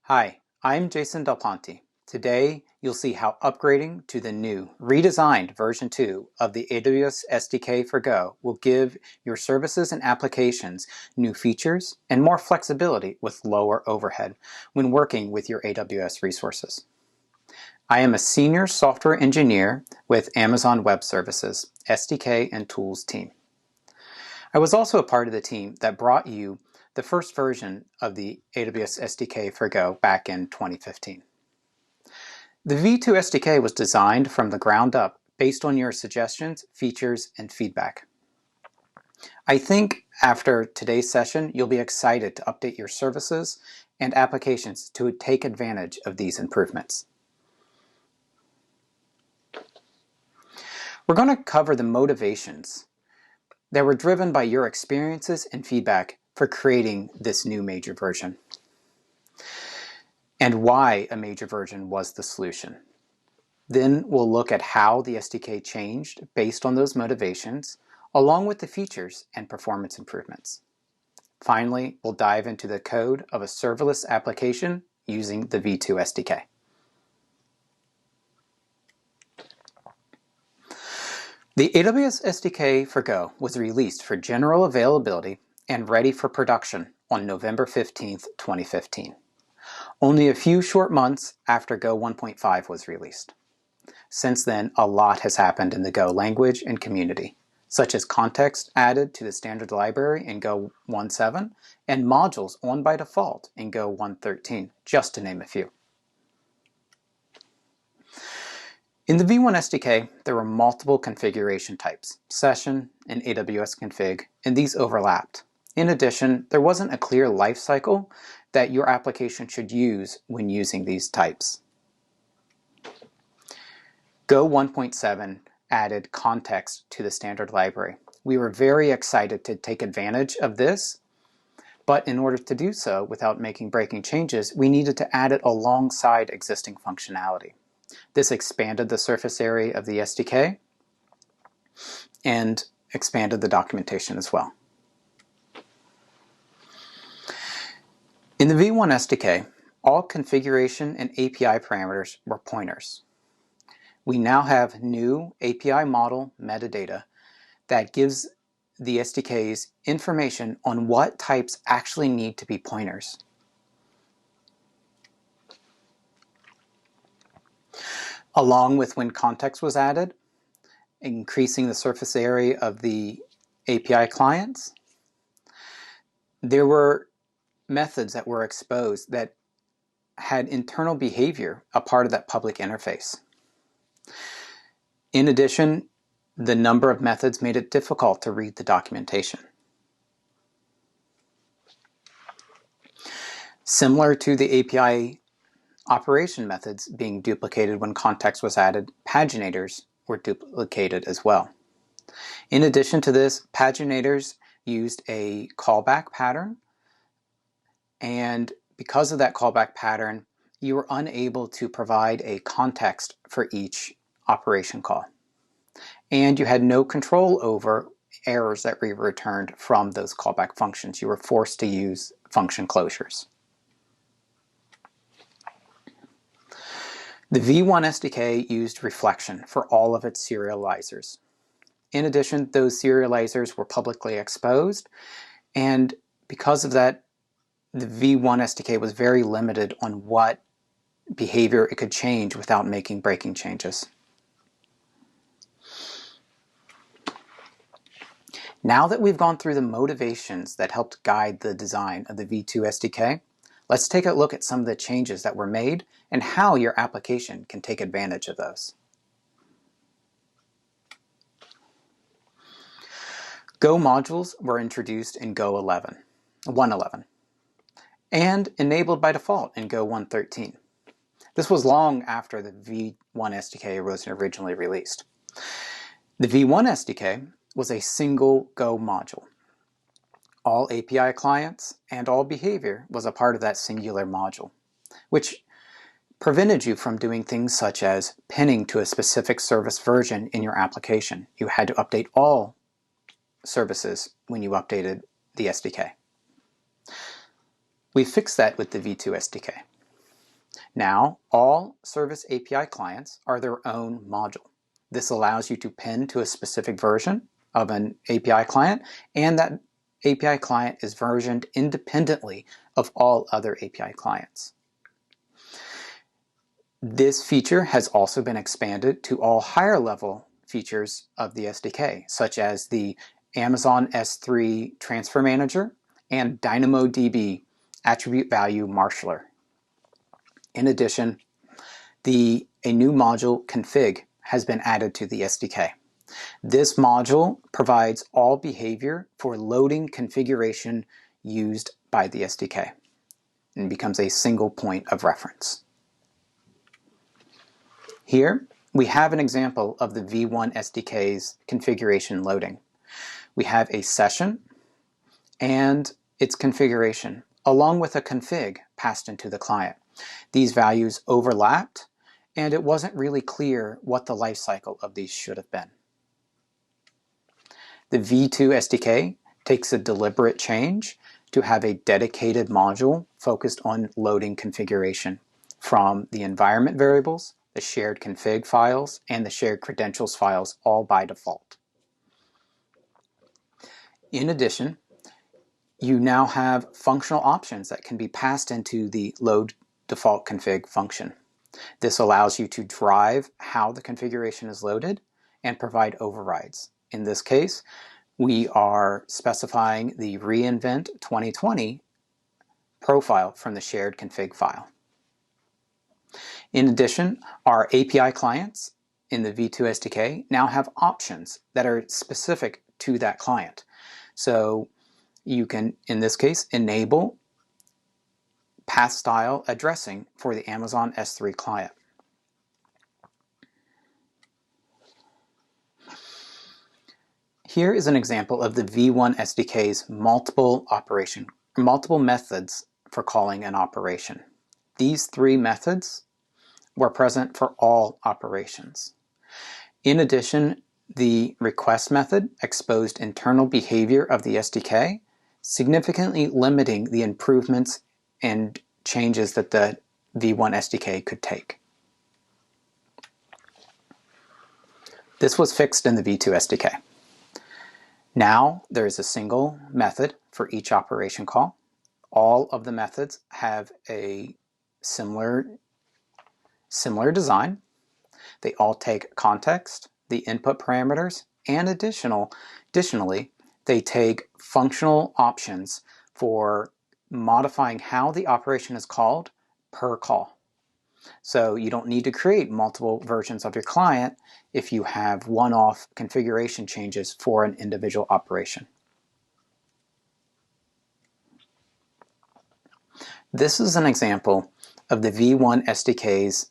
Hi, I'm Jason Del Ponte. Today, you'll see how upgrading to the new, redesigned version 2 of the AWS SDK for Go will give your services and applications new features and more flexibility with lower overhead when working with your AWS resources. I am a senior software engineer with Amazon Web Services, SDK and Tools team. I was also a part of the team that brought you the first version of the AWS SDK for Go back in 2015. The V2 SDK was designed from the ground up based on your suggestions, features, and feedback. I think after today's session, you'll be excited to update your services and applications to take advantage of these improvements. We're going to cover the motivations that were driven by your experiences and feedback for creating this new major version, and why a major version was the solution. Then we'll look at how the SDK changed based on those motivations, along with the features and performance improvements. Finally, we'll dive into the code of a serverless application using the V2 SDK. The AWS SDK for Go was released for general availability and ready for production on November 15, 2015, only a few short months after Go 1.5 was released. Since then, a lot has happened in the Go language and community, such as context added to the standard library in Go 1.7 and modules on by default in Go 1.13, just to name a few. In the V1 SDK, there were multiple configuration types, session and AWS config, and these overlapped. In addition, there wasn't a clear lifecycle that your application should use when using these types. Go 1.7 added context to the standard library. We were very excited to take advantage of this, but in order to do so without making breaking changes, we needed to add it alongside existing functionality. This expanded the surface area of the SDK and expanded the documentation as well. In the V1 SDK, all configuration and API parameters were pointers. We now have new API model metadata that gives the SDKs information on what types actually need to be pointers. Along with when context was added, increasing the surface area of the API clients, there were methods that were exposed that had internal behavior a part of that public interface. In addition, the number of methods made it difficult to read the documentation. Similar to the API operation methods being duplicated when context was added, paginators were duplicated as well. In addition to this, paginators used a callback pattern, and because of that callback pattern, you were unable to provide a context for each operation call. And you had no control over errors that were returned from those callback functions. You were forced to use function closures. The V1 SDK used reflection for all of its serializers. In addition, those serializers were publicly exposed, and because of that, the V1 SDK was very limited on what behavior it could change without making breaking changes. Now that we've gone through the motivations that helped guide the design of the V2 SDK, let's take a look at some of the changes that were made and how your application can take advantage of those. Go modules were introduced in Go 1.11 and enabled by default in Go 1.13. This was long after the V1 SDK was originally released. The V1 SDK was a single Go module. All API clients and all behavior was a part of that singular module, which prevented you from doing things such as pinning to a specific service version in your application. You had to update all services when you updated the SDK. We fixed that with the V2 SDK. Now, all Service API clients are their own module. This allows you to pin to a specific version of an API client, and that API client is versioned independently of all other API clients. This feature has also been expanded to all higher level features of the SDK, such as the Amazon S3 Transfer Manager and DynamoDB Attribute Value Marshaller. In addition, a new module config has been added to the SDK. This module provides all behavior for loading configuration used by the SDK and becomes a single point of reference. Here, we have an example of the V1 SDK's configuration loading. We have a session and its configuration, along with a config passed into the client. These values overlapped, and it wasn't really clear what the lifecycle of these should have been. The V2 SDK takes a deliberate change to have a dedicated module focused on loading configuration from the environment variables, the shared config files, and the shared credentials files, all by default. In addition, you now have functional options that can be passed into the load default config function. This allows you to drive how the configuration is loaded and provide overrides. In this case, we are specifying the reInvent 2020 profile from the shared config file. In addition, our API clients in the V2 SDK now have options that are specific to that client. So you can, in this case, enable path style addressing for the Amazon S3 client. Here is an example of the V1 SDK's multiple methods for calling an operation. These three methods were present for all operations. In addition, the request method exposed internal behavior of the SDK, significantly limiting the improvements and changes that the V1 SDK could take. This was fixed in the V2 SDK. Now there is a single method for each operation call. All of the methods have a similar design. They all take context, the input parameters, and additionally, they take functional options for modifying how the operation is called per call. So you don't need to create multiple versions of your client if you have one-off configuration changes for an individual operation. This is an example of the V1 SDK's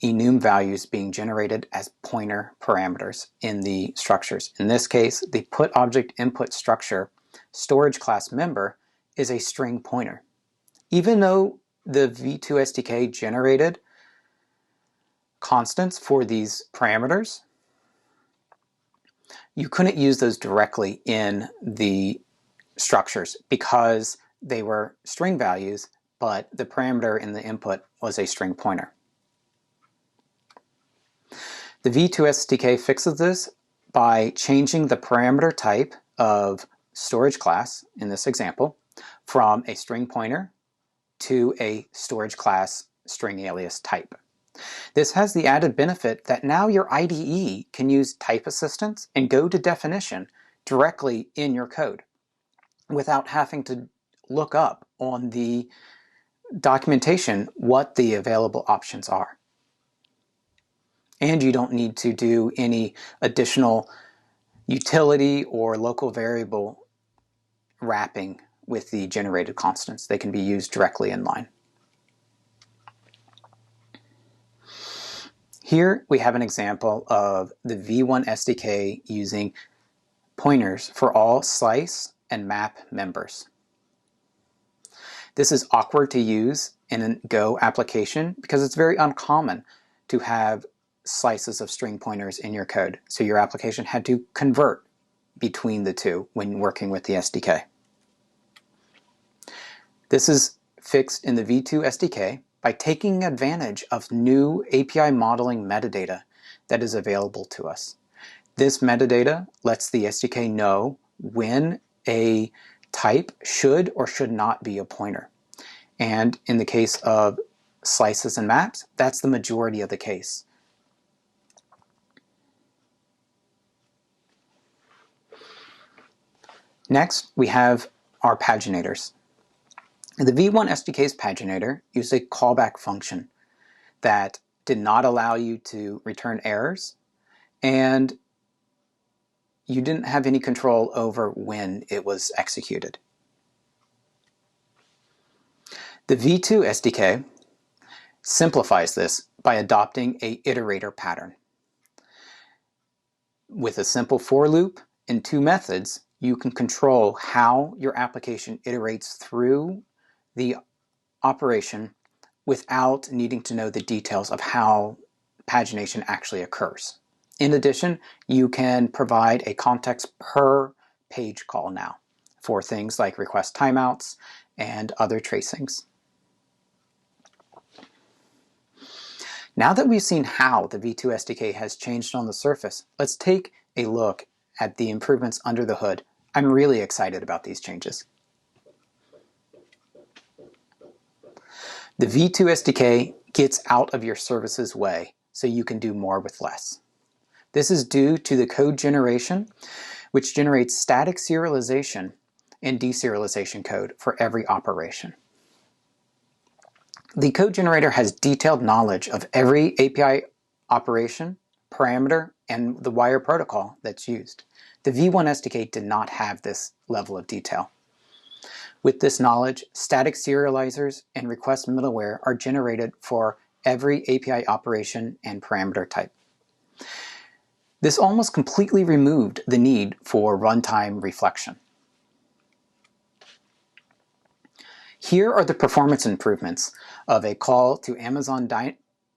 enum values being generated as pointer parameters in the structures. In this case, the put object input structure storage class member is a string pointer. Even though the V2 SDK generated constants for these parameters, you couldn't use those directly in the structures because they were string values, but the parameter in the input was a string pointer. The V2 SDK fixes this by changing the parameter type of storage class, in this example, from a string pointer to a storage class string alias type. This has the added benefit that now your IDE can use type assistance and go to definition directly in your code without having to look up on the documentation what the available options are. And you don't need to do any additional utility or local variable wrapping with the generated constants. They can be used directly in line. Here we have an example of the V1 SDK using pointers for all slice and map members. This is awkward to use in a Go application because it's very uncommon to have slices of string pointers in your code. So your application had to convert between the two when working with the SDK. This is fixed in the V2 SDK by taking advantage of new API modeling metadata that is available to us. This metadata lets the SDK know when a type should or should not be a pointer. And in the case of slices and maps, that's the majority of the case. Next, we have our paginators. The V1 SDK's paginator used a callback function that did not allow you to return errors, and you didn't have any control over when it was executed. The V2 SDK simplifies this by adopting an iterator pattern. With a simple for loop and two methods, you can control how your application iterates through the operation without needing to know the details of how pagination actually occurs. In addition, you can provide a context per page call now for things like request timeouts and other tracings. Now that we've seen how the V2 SDK has changed on the surface, let's take a look at the improvements under the hood. I'm really excited about these changes. The V2 SDK gets out of your service's way so you can do more with less. This is due to the code generation, which generates static serialization and deserialization code for every operation. The code generator has detailed knowledge of every API operation, parameter, and the wire protocol that's used. The V1 SDK did not have this level of detail. With this knowledge, static serializers and request middleware are generated for every API operation and parameter type. This almost completely removed the need for runtime reflection. Here are the performance improvements of a call to Amazon's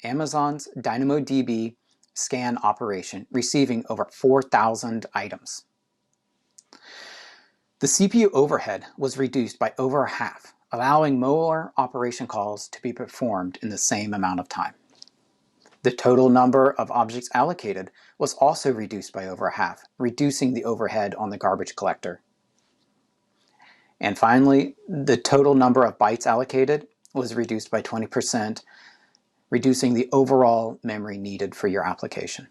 DynamoDB scan operation, receiving over 4,000 items. The CPU overhead was reduced by over half, allowing more operation calls to be performed in the same amount of time. The total number of objects allocated was also reduced by over half, reducing the overhead on the garbage collector. And finally, the total number of bytes allocated was reduced by 20%, reducing the overall memory needed for your application.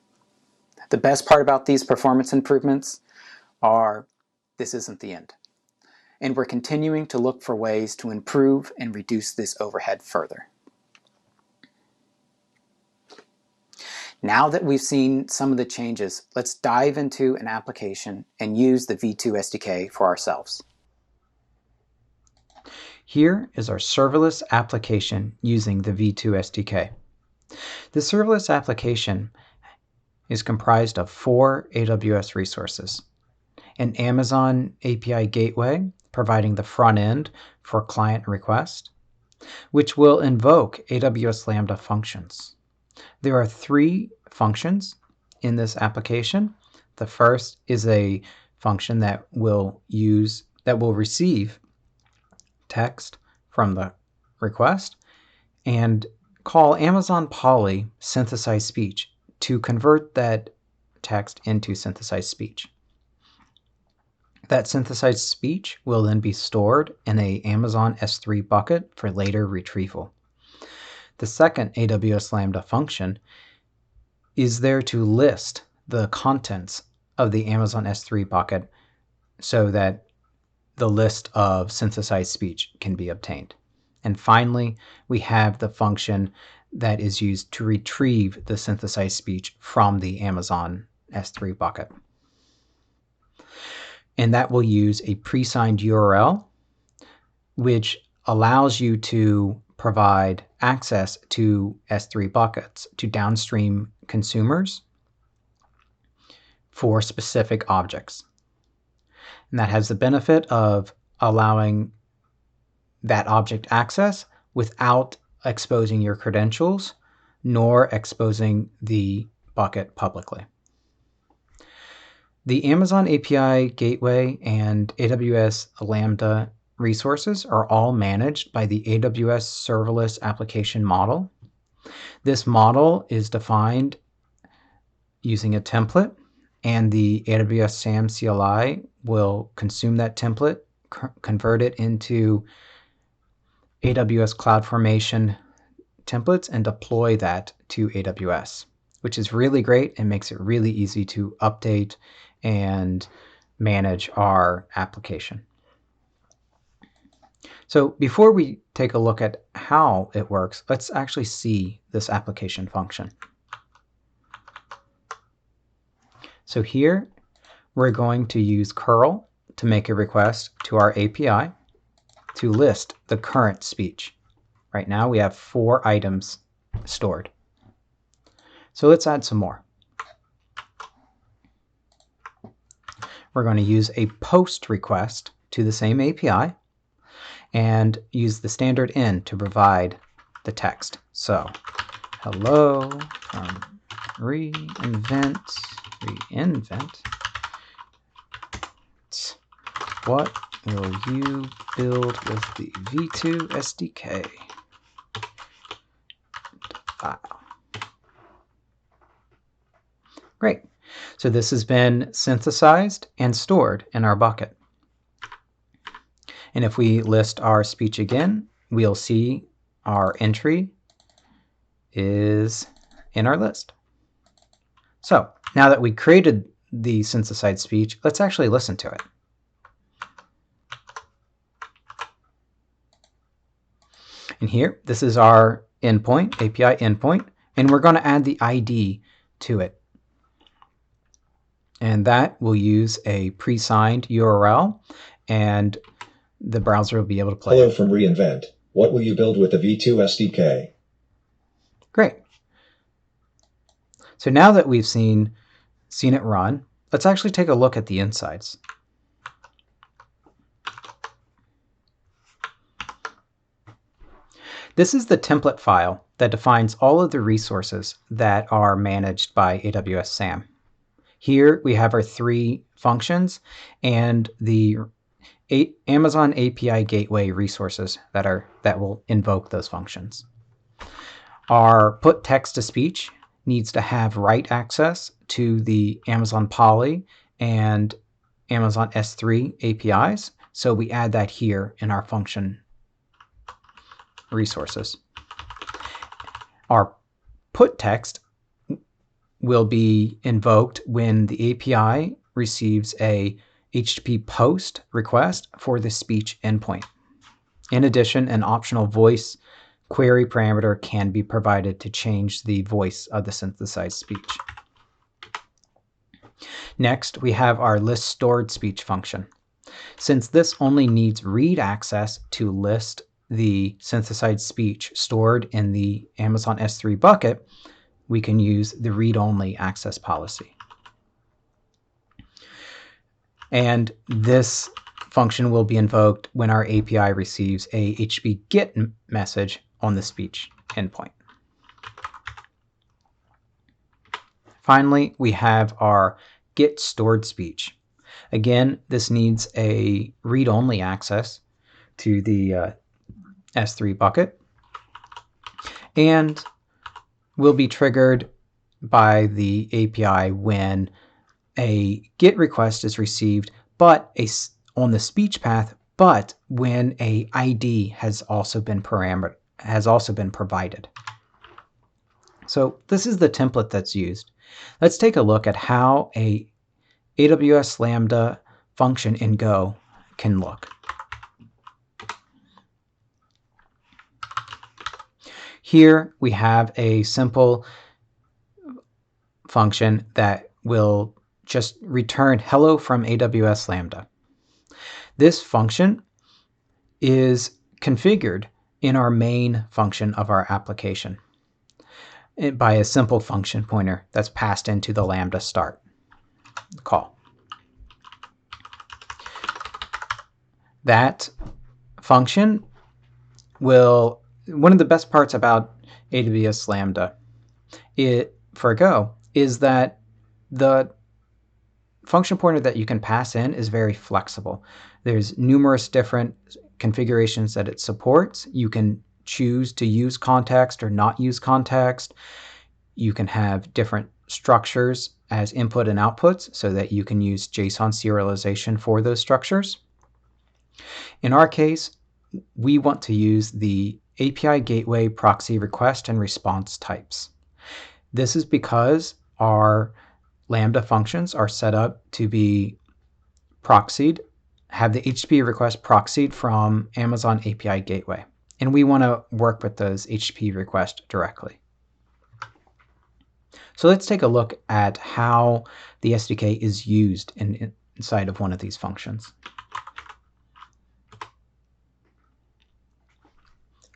The best part about these performance improvements are this isn't the end. And we're continuing to look for ways to improve and reduce this overhead further. Now that we've seen some of the changes, let's dive into an application and use the V2 SDK for ourselves. Here is our serverless application using the V2 SDK. The serverless application is comprised of 4 AWS resources: an Amazon API gateway providing the front end for client request, which will invoke AWS Lambda functions. There are 3 functions in this application. The first is a function that will receive text from the request and call Amazon Poly synthesized speech to convert that text into synthesized speech. That synthesized speech will then be stored in a Amazon S3 bucket for later retrieval. The second AWS Lambda function is there to list the contents of the Amazon S3 bucket so that the list of synthesized speech can be obtained. And finally, we have the function that is used to retrieve the synthesized speech from the Amazon S3 bucket. And that will use a pre-signed URL, which allows you to provide access to S3 buckets to downstream consumers for specific objects. And that has the benefit of allowing that object access without exposing your credentials nor exposing the bucket publicly. The Amazon API Gateway and AWS Lambda resources are all managed by the AWS Serverless Application Model. This model is defined using a template, and the AWS SAM CLI will consume that template, convert it into AWS CloudFormation templates, and deploy that to AWS, which is really great and makes it really easy to update and manage our application. So before we take a look at how it works, let's actually see this application function. So here we're going to use curl to make a request to our API to list the current speech. Right now we have 4 items stored. So let's add some more. We're going to use a post request to the same API and use the standard in to provide the text. So, hello from reInvent. What will you build with the V2 SDK? File. Great. So this has been synthesized and stored in our bucket. And if we list our speech again, we'll see our entry is in our list. So now that we created the synthesized speech, let's actually listen to it. And here, this is our endpoint, API endpoint, and we're going to add the ID to it. And that will use a pre-signed URL, and the browser will be able to play. Hello from reInvent. What will you build with the V2 SDK? Great. So now that we've seen it run, let's actually take a look at the insides. This is the template file that defines all of the resources that are managed by AWS SAM. Here we have our 3 functions and the Amazon API Gateway resources that will invoke those functions. Our put text to speech needs to have write access to the Amazon Poly and Amazon S3 APIs, so we add that here in our function resources. Our put text will be invoked when the API receives a HTTP post request for the speech endpoint. In addition, an optional voice query parameter can be provided to change the voice of the synthesized speech. Next, we have our list stored speech function. Since this only needs read access to list the synthesized speech stored in the Amazon S3 bucket, we can use the read-only access policy. And this function will be invoked when our API receives a HTTP GET message on the speech endpoint. Finally, we have our get stored speech. Again, this needs a read-only access to the S3 bucket and will be triggered by the API when a GET request is received, but on the speech path, but when a ID has also been provided. So this is the template that's used. Let's take a look at how a AWS Lambda function in Go can look. Here we have a simple function that will just return hello from AWS Lambda. This function is configured in our main function of our application by a simple function pointer that's passed into the Lambda start call. That function will, one of the best parts about AWS Lambda for Go is that the function pointer that you can pass in is very flexible. There's numerous different configurations that it supports. You can choose to use context or not use context. You can have different structures as input and outputs so that you can use JSON serialization for those structures. In our case, we want to use the API Gateway Proxy Request and Response types. This is because our Lambda functions are set up to be proxied, have the HTTP request proxied from Amazon API Gateway. And we want to work with those HTTP requests directly. So let's take a look at how the SDK is used inside of one of these functions.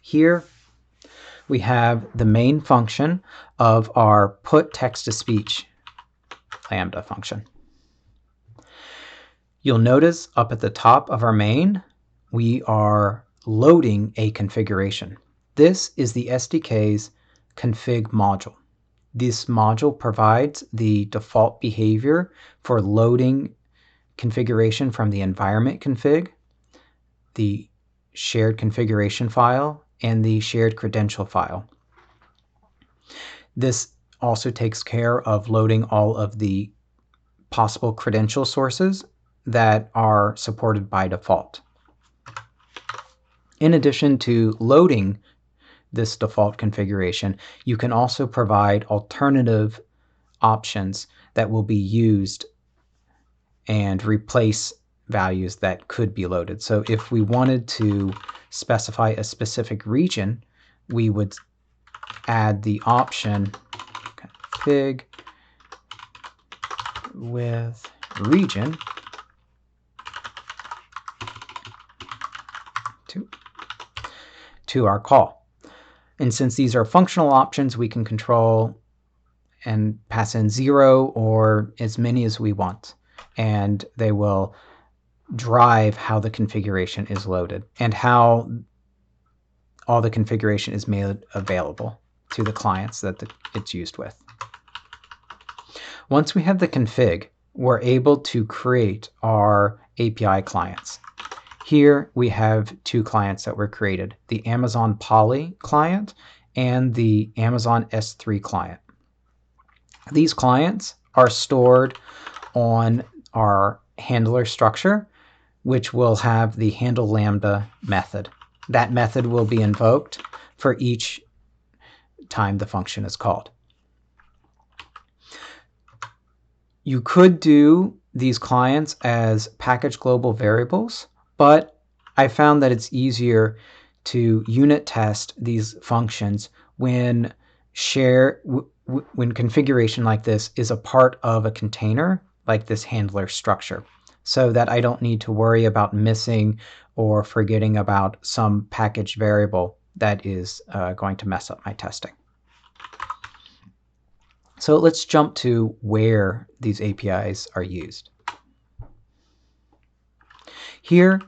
Here we have the main function of our put text-to-speech Lambda function. You'll notice up at the top of our main, we are loading a configuration. This is the SDK's config module. This module provides the default behavior for loading configuration from the environment config, the shared configuration file, and the shared credential file. This also takes care of loading all of the possible credential sources that are supported by default. In addition to loading this default configuration, you can also provide alternative options that will be used and replace values that could be loaded. So if we wanted to specify a specific region, we would add the option config with region to our call. And since these are functional options, we can control and pass in 0 or as many as we want. And they will drive how the configuration is loaded and how all the configuration is made available to the clients that it's used with. Once we have the config, we're able to create our API clients. Here we have two clients that were created, the Amazon Poly client and the Amazon S3 client. These clients are stored on our handler structure, which will have the handle lambda method. That method will be invoked for each time the function is called. You could do these clients as package global variables, but I found that it's easier to unit test these functions when configuration like this is a part of a container like this handler structure, so that I don't need to worry about missing or forgetting about some package variable that is going to mess up my testing. So let's jump to where these APIs are used. Here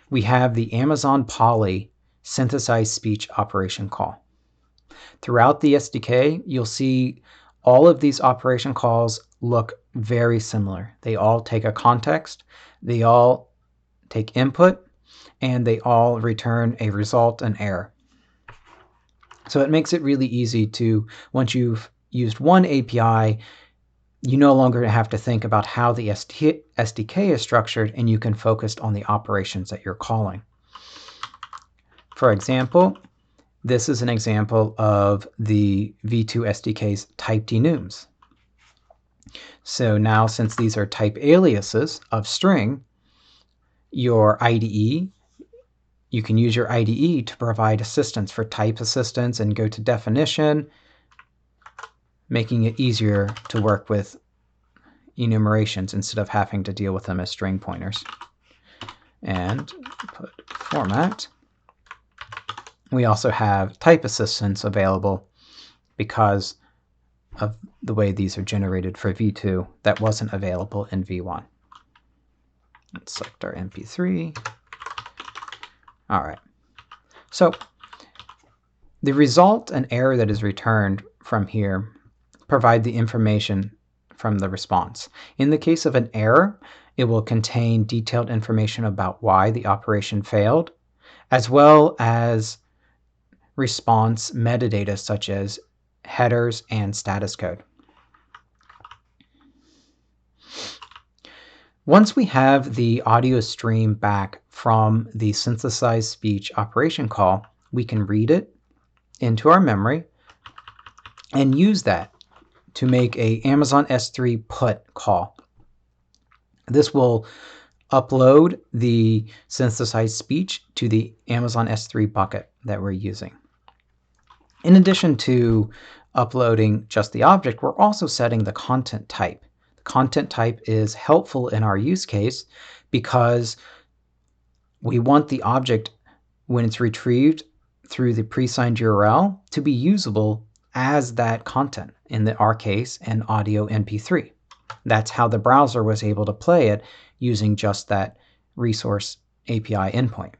we have the Amazon Poly synthesized speech operation call. Throughout the SDK, you'll see all of these operation calls look very similar. They all take a context, they all take input, and they all return a result and error. So it makes it really easy to, once you've used one API, you no longer have to think about how the SDK is structured, and you can focus on the operations that you're calling. For example, this is an example of the V2 SDK's type denums. So now, since these are type aliases of string, your IDE, you can use your IDE to provide assistance for type assistance and go to definition, making it easier to work with enumerations instead of having to deal with them as string pointers. And put format. We also have type assistance available because of the way these are generated for V2 that wasn't available in V1. Let's select our MP3. All right. So the result and error that is returned from here provide the information from the response. In the case of an error, it will contain detailed information about why the operation failed, as well as response metadata such as headers and status code. Once we have the audio stream back from the synthesized speech operation call, we can read it into our memory and use that to make a Amazon S3 put call. This will upload the synthesized speech to the Amazon S3 bucket that we're using. In addition to uploading just the object, we're also setting the content type. The content type is helpful in our use case because we want the object, when it's retrieved through the pre-signed URL, to be usable as that content, in our case, an audio MP3. That's how the browser was able to play it using just that resource API endpoint.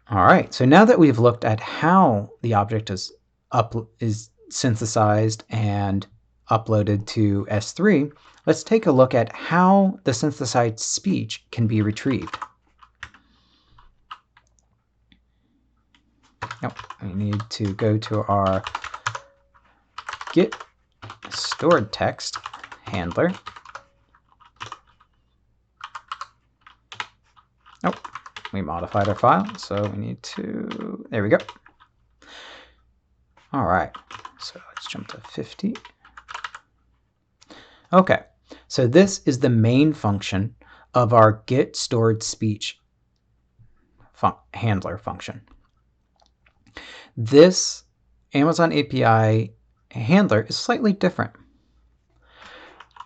All right, so now that we've looked at how the object is synthesized and uploaded to S3, let's take a look at how the synthesized speech can be retrieved. We need to go to our get stored text handler. We modified our file, so we need to, there we go. All right, so let's jump to 50. Okay, so this is the main function of our get stored speech handler function. This Amazon API handler is slightly different.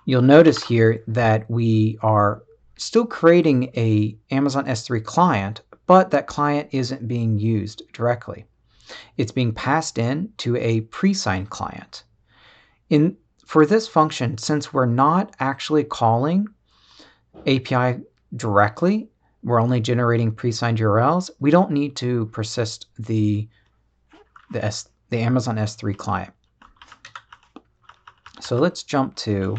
You'll notice here that we are still creating a Amazon S3 client, but that client isn't being used directly. It's being passed in to a pre-signed client. For this function, since we're not actually calling API directly, we're only generating pre-signed URLs, we don't need to persist the Amazon S3 client. So let's jump to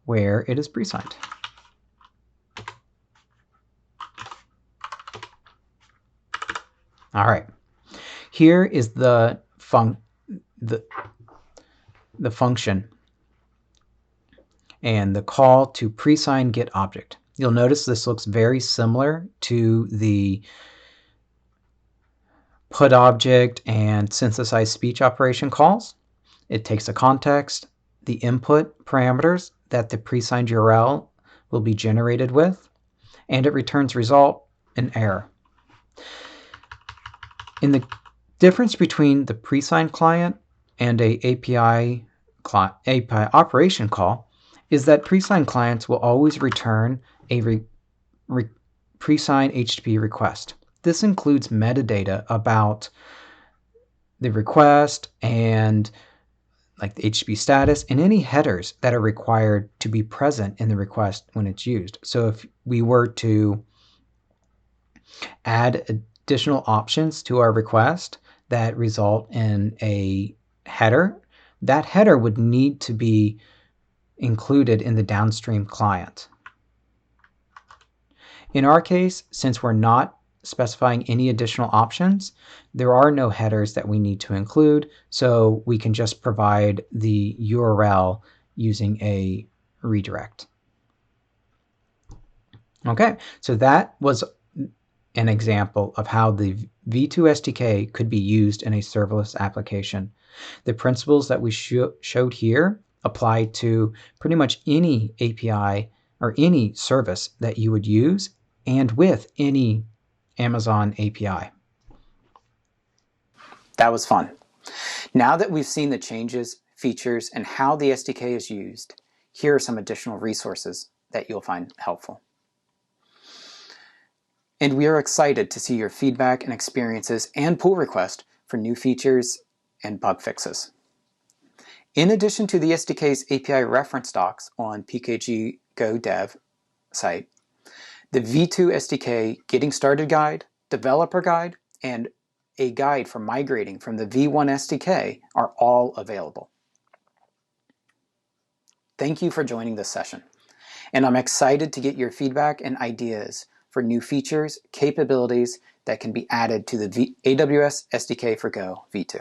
where it is pre-signed. All right, here is the function and the call to pre-sign get object. You'll notice this looks very similar to the put object and synthesized speech operation calls. It takes a context, the input parameters that the pre-signed URL will be generated with, and it returns result and error. In the difference between the pre-signed client and a API operation call is that pre-signed clients will always return a pre-signed HTTP request. This includes metadata about the request and like the HTTP status and any headers that are required to be present in the request when it's used. So if we were to add additional options to our request that result in a header, that header would need to be included in the downstream client. In our case, since we're not specifying any additional options, there are no headers that we need to include, so we can just provide the URL using a redirect. Okay, so that was an example of how the V2 SDK could be used in a serverless application. The principles that we showed here apply to pretty much any API or any service that you would use and with any Amazon API. That was fun. Now that we've seen the changes, features, and how the SDK is used, here are some additional resources that you'll find helpful. And we are excited to see your feedback and experiences and pull requests for new features and bug fixes. In addition to the SDK's API reference docs on PKG Go Dev site, the V2 SDK Getting Started Guide, Developer Guide, and a guide for migrating from the V1 SDK are all available. Thank you for joining this session, and I'm excited to get your feedback and ideas for new features, capabilities that can be added to the AWS SDK for Go v2.